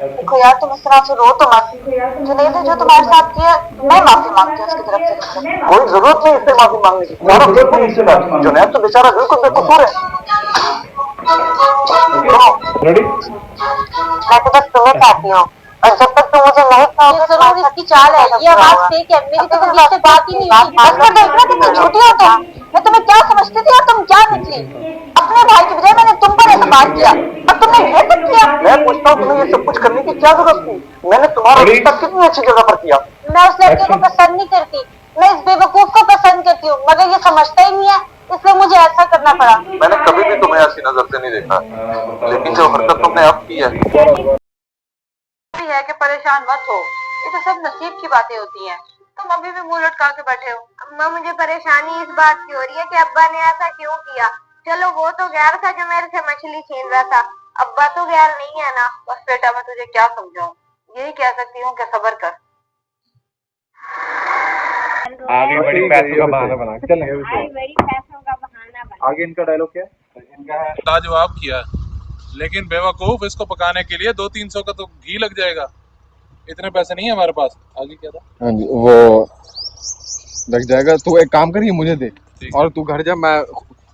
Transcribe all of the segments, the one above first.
देखो यार तुम इस तरह से रो तो मत। जुनैद ने जो तुम्हारे साथ किया, मैं माफी मांगती हूँ उसकी तरफ से तुमसे। कोई जरूरत नहीं इससे माफी मांगने की, तुम्हारा बिल्कुल नहीं इससे माफी मांगने। जुनैद तो बेचारा बिल्कुल बेकसूर है। रेडी? मैं तो बस तुम्हें चाहती हूँ, और जब तक तुम मुझे नहीं कहोगे जरूर इसकी चाल है। ये आवाज फेक है, मेरी तो कभी इससे बात ही नहीं हुई। बस मैं देख रहा कितनी झूठी हो तुम। मैं तुम्हें क्या समझती थी और तुम क्या निकली। अपने भाई की बजाय मैंने तुम पर एतबार किया और तुमने ये सब किया। मैं पूछता हूँ तुम्हें ये सब कुछ करने की क्या जरूरत थी। मैंने तुम्हारा रिश्ता कितनी अच्छी जगह पर किया। मैं उस लड़के को पसंद नहीं करती, मैं इस बेवकूफ को पसंद करती हूँ, मगर ये समझता ही नहीं है, इसलिए मुझे ऐसा करना पड़ा। मैंने कभी भी तुम्हें ऐसी नजर से नहीं देखा, लेकिन जो हरकत तुमने अब की है कि परेशान मत हो, ये तो सब नसीब की बातें होती हैं। तुम अभी भी मुंह लटका के बैठे हो। अम्मा मुझे परेशानी इस बात की हो रही है कि अब्बा ने ऐसा क्यों किया। चलो वो तो गैर था जो मेरे से मछली छीन रहा था, अब्बा तो गैर नहीं है ना। बस बेटा मैं तुझे क्या समझाऊं, यही कह सकती हूँ कि सब्र कर। आगे बड़ी पैसों का बहाना बना के चलें। बड़ी पैसों का बहाना बना। आगे इनका डायलॉग क्या है? इनका है लाजवाब किया, लेकिन बेवकूफ, इसको पकाने के लिए 200-300 का तो घी लग जाएगा, इतने पैसे नहीं है हमारे पास। आगे क्या था? हाँ जी, वो लग जाएगा। तू एक काम करिए, मुझे दे और तू घर जा। मैं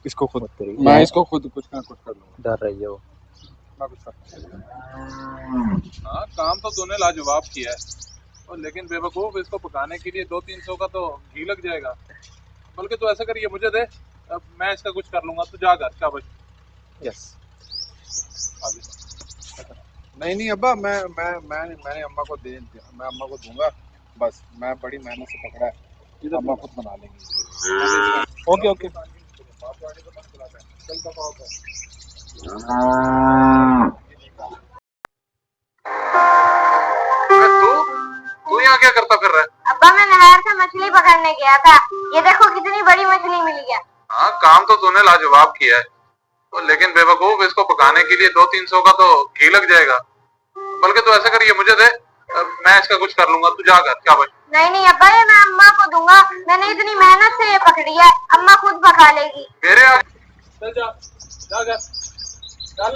इसको खुद कुछ ना कुछ कर लूंगा। डर रही है वो। मैं कुछ कर हाँ, काम तो तूने लाजवाब किया है, और लेकिन बेवकूफ, इसको पकाने के लिए 200-300 का तो घी लग जाएगा। बल्कि तू ऐसा करिए, मुझे दे, अब मैं इसका कुछ कर लूंगा। तू जा घर, क्या बच। यस। आगे। नहीं नहीं अब्बा, मैंने अम्मा को मैं अम्मा को दूंगा। बस मैं बड़ी मेहनत से पकड़ा है, अम्मा खुद बना लेंगी। Okay okay. तू तू यहाँ क्या करता फिर रहा है? अब्बा मैं नहर से मछली पकड़ने गया था, ये देखो कितनी बड़ी मछली मिली है। हाँ, काम तो तूने लाजवाब किया है, तो लेकिन बेवकूफ, इसको पकाने के लिए 200-300 का तो घी लग जाएगा। बल्कि तू ऐसा करिए, मुझे दे, अब मैं इसका कुछ कर लूंगा। तू जा घर, क्या बच। नहीं नहीं अब्बा ये मैं अम्मा को दूंगा, मैंने इतनी मेहनत से ये पकड़ी है, अम्मा खुद पका लेगी। मेरे आगे चल, जा जा घर, चल।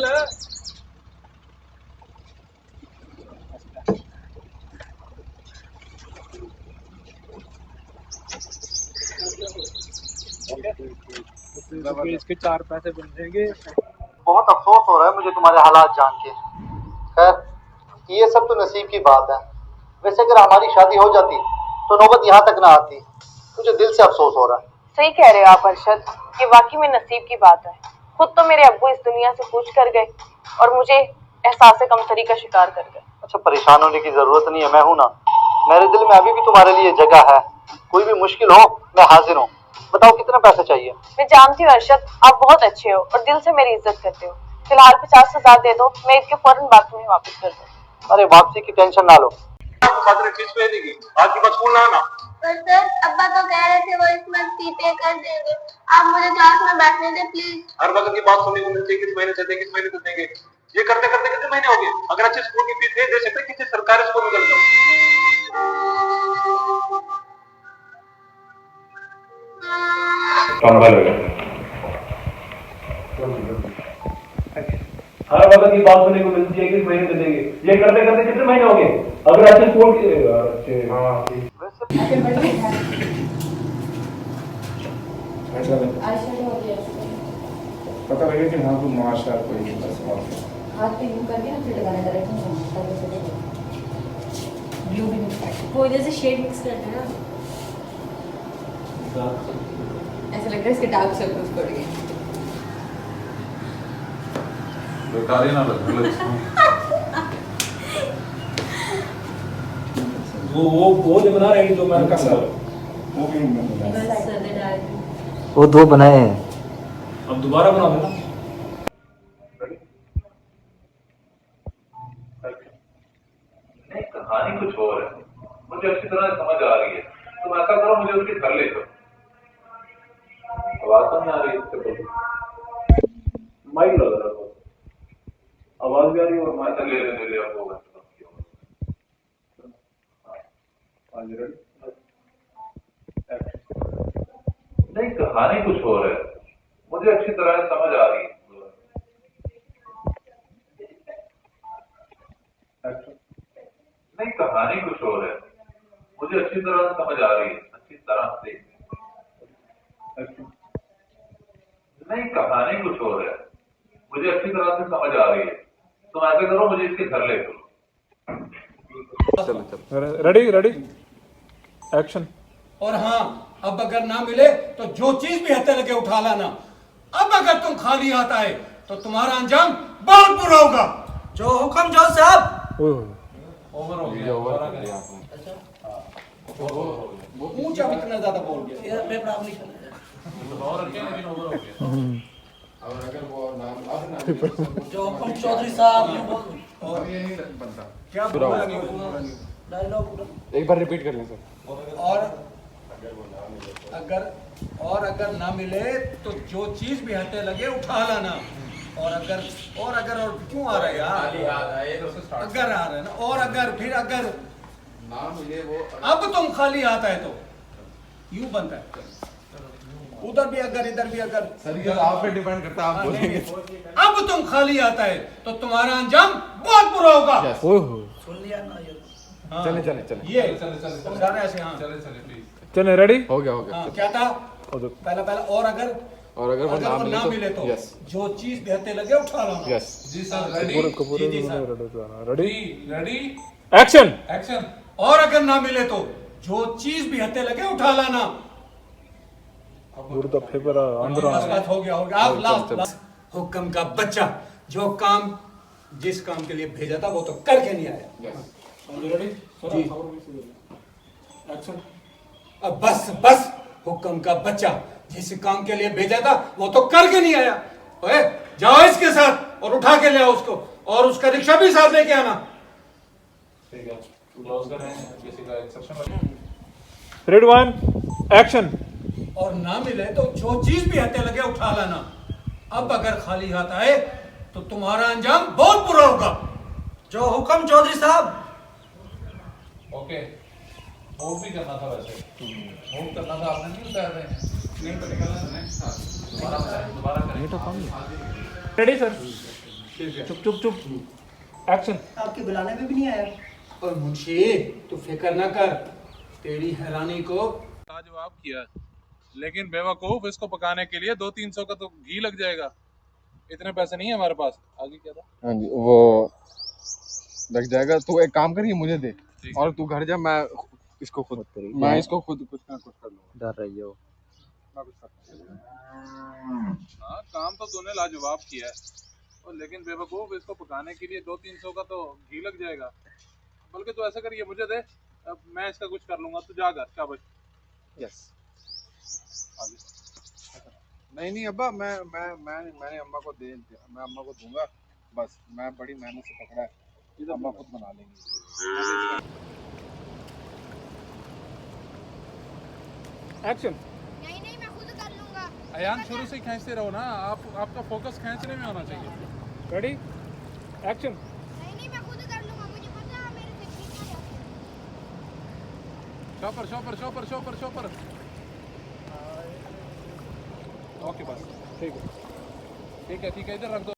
इसके 4 पैसे बन जाएंगे। बहुत अफसोस हो रहा है मुझे तुम्हारे हालात जान के। खैर ये सब तो नसीब की बात है। वैसे अगर हमारी शादी हो जाती तो नौबत यहाँ तक ना आती। मुझे दिल से अफसोस हो रहा है। सही कह रहे हो आप अरशद, ये वाकई में नसीब की बात है। खुद तो मेरे अब्बू इस दुनिया से कूच कर गए और मुझे एहसास कमतरी का शिकार कर गए। अच्छा परेशान होने की जरूरत नहीं है, मैं हूं ना। मेरे दिल में अभी भी तुम्हारे लिए जगह है। कोई भी मुश्किल हो मैं हाजिर हूँ। बताओ कितना पैसा चाहिए। मैं जानती हूँ अरशद, आप बहुत अच्छे हो और दिल से मेरी इज्जत करते हो। फिलहाल 50,000 दे दो, मैं इसके फौरन बाद तुम्हें वापस कर दूँ। अरे वापसी की टेंशन ना लो। फीस पे देगी, आज के बाद स्कूल ना आना। पर सर अब्बा तो कह रहे थे वो इस मंथ फी पे कर देंगे, आप मुझे क्लास में बैठने दे प्लीज। हर वक्त की बात सुनने को मिलती है, किस महीने से देंगे, किस महीने से देंगे। ये करते करते कितने महीने हो गए। अगर अच्छे स्कूल की फीस दे सकते, किसी सरकारी स्कूल में चलते हर वक्त की बात सुनने को मिलती है, किस महीने से देंगे। ये करते करते कितने महीने हो गए। अगर अच्छे स्कूल पता लगे कि हाँ तुम माशा कोई हाथ पे यूं करके ना फिर लगाना डायरेक्ट ब्लू भी वो इधर से शेड मिक्स करते हैं ना, ऐसा लग रहा है इसके डार्क सर्कल्स पड़ गए। बेकार ही ना लगे। वो जो बना रहे हैं, जो मैं वो 2 बनाए हैं। अब दोबारा बना देना। नहीं, कहानी कुछ और है, मुझे अच्छी तरह समझ आ रही है। तुम ऐसा करो, मुझे उसके घर ले जाओ। आवाज तो नहीं आ रही इससे। माइक लगा रहा, आवाज भी आ रही है और माइक ले ले आपको। नहीं, कहानी कुछ और है, मुझे अच्छी तरह समझ आ रही है। नहीं, कहानी कुछ और है, मुझे अच्छी तरह से समझ आ रही है, अच्छी तरह से। नहीं, कहानी कुछ और है, मुझे अच्छी तरह से समझ आ रही है। तुम ऐसे करो, मुझे इसके घर ले चलो। Ready ready action. और हाँ, अब अगर ना मिले तो जो चीज भी हथे लगे उठा लाना। अब अगर तुम खाली हाथ आए तो तुम्हारा अंजाम बहुत बुरा होगा। जो हुक्म जो साहब। ओवर हो गया, ऊंचा इतना ज्यादा बोल गया। और रखे, लेकिन ओवर हो गया। जो हुक्म चौधरी साहब। और ये नहीं बनता क्या बोला नहीं डायलॉग एक बार रिपीट कर लें सर। और अगर ना मिले तो जो चीज भी हथे लगे उठा लाना। और क्यों आ रहा है यार? अगर आ रहा है ना, और अगर फिर अगर ना मिले वो। अब तुम खाली हाथ आए तो यूं बनता है, उधर भी अगर इधर भी अगर। सर ये आप पे डिपेंड करता है, आप बोलेंगे। अब तुम खाली आता है तो तुम्हारा अंजाम बहुत बुरा होगा। सुन लिया ना ये? हाँ। चले चले चले ये चले सारे ऐसे। हाँ चले प्लीज। चले रेडी हो गया। हाँ, क्या था पहला और अगर वो ना मिले तो जो चीज बहते लगे उठा लाना। Yes ji sir, ready ready action. Action. और अगर ना मिले तो जो चीज भी हथे लगे उठा लाना। बस हो गया अब लास्ट। हुक्म का बच्चा जो काम जिस काम के लिए भेजा था वो तो करके नहीं आया। जी एक्शन। अब बस हुक्म का बच्चा जिस काम के लिए भेजा था वो तो करके नहीं आया। ओए जाओ इसके साथ और उठा के ले आओ उसको, और उसका रिक्शा भी साथ लेके आना। ठीक है, क्लोज कर रहे हैं किसी का एक्सेप्शन। Ready 1 action. और ना मिले तो जो चीज भी हथे लगे उठा लाना। अब अगर खाली हाथ आए तो तुम्हारा अंजाम बहुत बुरा होगा। जो हुक्म चौधरी साहब। ओके, मूव भी करना था, वैसे मूव करना था, आपने नहीं उतार रहे हैं। नहीं पड़ेगा। दोबारा करें। Ready sir. ठीक है, चुप एक्शन। आपके बुलाने में भी नहीं आया। और मुंशी तू फिक्र ना कर, तेरी हैरानी को लाजवाब किया, लेकिन बेवकूफ, इसको पकाने के लिए 200-300 का तो घी लग जाएगा। इतने पैसे नहीं है हमारे पास। आगे क्या था? हाँ जी, वो लग जाएगा। तू एक काम करिए, मुझे दे और तू घर जा, मैं इसको खुद कुछ ना कुछ कर लूँगा। डर रही हो। हाँ, काम तो तूने लाजवाब किया है, और लेकिन बेवकूफ, इसको पकाने के लिए 200-300 का तो घी लग जाएगा। बल्कि तू ऐसा करिए, मुझे दे, अब मैं इसका कुछ कर लूंगा। तू जा घर, शाबाश। यस। नहीं अब्बा, मैंने अम्मा को दे दिया, मैं अम्मा को दूंगा। बस मैं बड़ी मेहनत से पकड़ा है, अम्मा खुद बना लेंगी। एक्शन। नहीं मैं खुद कर लूंगा। अयान, शुरू से खींचते रहो ना, आपका फोकस खींचने में होना चाहिए। Ready action. नहीं मैं खुद कर लूंगा, मुझे पता है मेरे से खींचना जाता है। शॉपर। ओके बस, ठीक है, इधर रख दो।